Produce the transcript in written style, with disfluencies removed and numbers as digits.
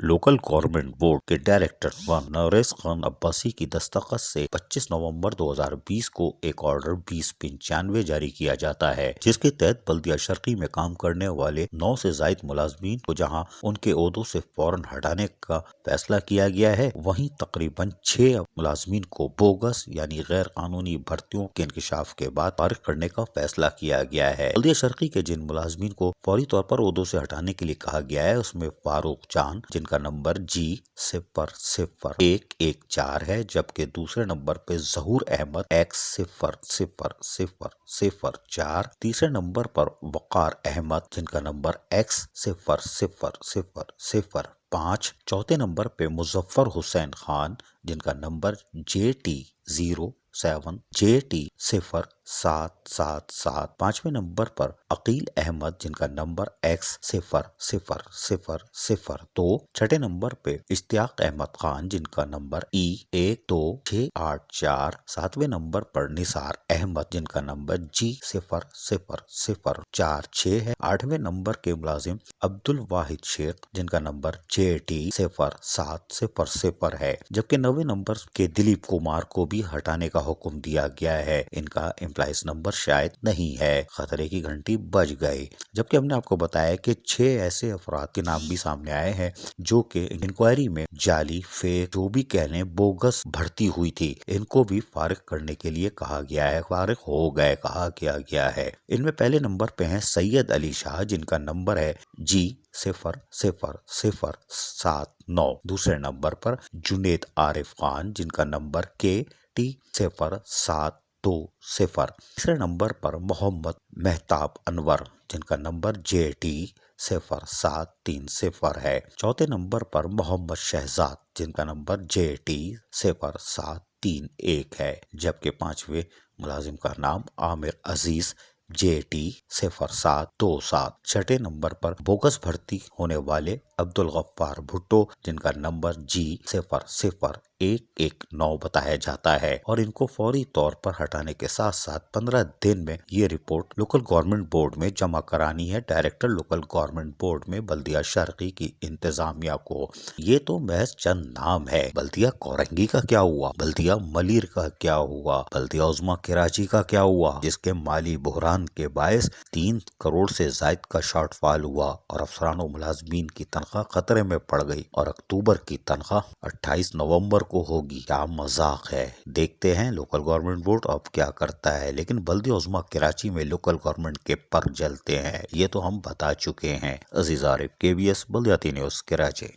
Local government board کے director نوریز Khan Abbasi کی دستخط سے 25 نومبر 2020 کو ایک آرڈر 2095 جاری کیا جاتا ہے، جس کے تحت بلدیہ شرقی میں کام کرنے والے 9 سے زائد ملازمین کو جہاں ان کے عہدوں سے فوراً ہٹانے کا فیصلہ کیا گیا ہے، وہیں تقریباً 6 ملازمین کو بوگس یعنی غیر قانونی بھرتیوں کے انکشاف کے بعد فارغ کرنے کا فیصلہ کیا گیا ہے۔ بلدیہ شرقی کے جن ملازمین کو فوری طور پر عہدوں سے ہٹانے کے لیے کہا گیا ہے، اس میں فاروق جان جن کا نمبر G00114 ہے، جبکہ دوسرے نمبر پہ ظہور احمد X00004، تیسرے نمبر پر وقار احمد جن کا نمبر X00005، چوتھے نمبر پہ مظفر حسین خان جن کا نمبر JT07 پانچویں نمبر پر عقیل احمد جن کا نمبر X00002، چھٹے نمبر پہ اشتیاق احمد خان جن کا نمبر E12684، ساتویں نمبر پر نثار احمد جن کا نمبر G00046 ہے، آٹھویں نمبر کے ملازم عبد الواحد شیخ جن کا نمبر JT0700 ہے، جبکہ 9ویں نمبر کے دلیپ کمار کو بھی ہٹانے کا حکم دیا گیا ہے۔ ان کا امپلائیز نمبر شاید نہیں ہے۔ خطرے کی گھنٹی بج گئی، جبکہ ہم نے آپ کو بتایا کہ 6 ایسے افراد کے نام بھی سامنے آئے ہیں جو کہ انکوائری میں جعلی، فیک، جو بھی کہہ لیں، بوگس بھرتی ہوئی تھی، ان کو بھی فارغ کرنے کے لیے کہا گیا ہے، فارغ ہو گئے کہا گیا ہے۔ ان میں پہلے نمبر پہ ہیں سید علی شاہ جن کا نمبر ہے G00079، دوسرے نمبر پر جنید عارف خان جن کا نمبر KT0720، تیسرے نمبر پر محمد مہتاب انور جن کا نمبر JT0730 ہے، چوتھے نمبر پر محمد شہزاد جن کا نمبر JT0731 ہے، جبکہ پانچویں ملازم کا نام عامر عزیز JT0727، چھٹے نمبر پر بوگس بھرتی ہونے والے عبد الغفار بھٹو جن کا نمبر G00119 بتایا جاتا ہے، اور ان کو فوری طور پر ہٹانے کے ساتھ ساتھ 15 دن میں یہ رپورٹ لوکل گورنمنٹ بورڈ میں جمع کرانی ہے، ڈائریکٹر لوکل گورنمنٹ بورڈ میں بلدیہ شرقی کی انتظامیہ کو۔ یہ تو محض چند نام ہے، بلدیہ کورنگی کا کیا ہوا، بلدیہ ملیر کا کیا ہوا، بلدیہ عظمیٰ کراچی کا کیا ہوا، جس کے مالی بحران کے باعث 3 کروڑ سے زائد کا شارٹ فال ہوا اور افسران و ملازمین کی تنخواہ خطرے میں پڑ گئی، اور اکتوبر کی تنخواہ 28 نومبر کو ہوگی۔ کیا مذاق ہے، دیکھتے ہیں لوکل گورنمنٹ بورڈ اب کیا کرتا ہے، لیکن بلدیہ عظمیٰ کراچی میں لوکل گورنمنٹ کے پر جلتے ہیں، یہ تو ہم بتا چکے ہیں۔ عزیز عارف، KBS بلدیاتی نیوز، کراچی۔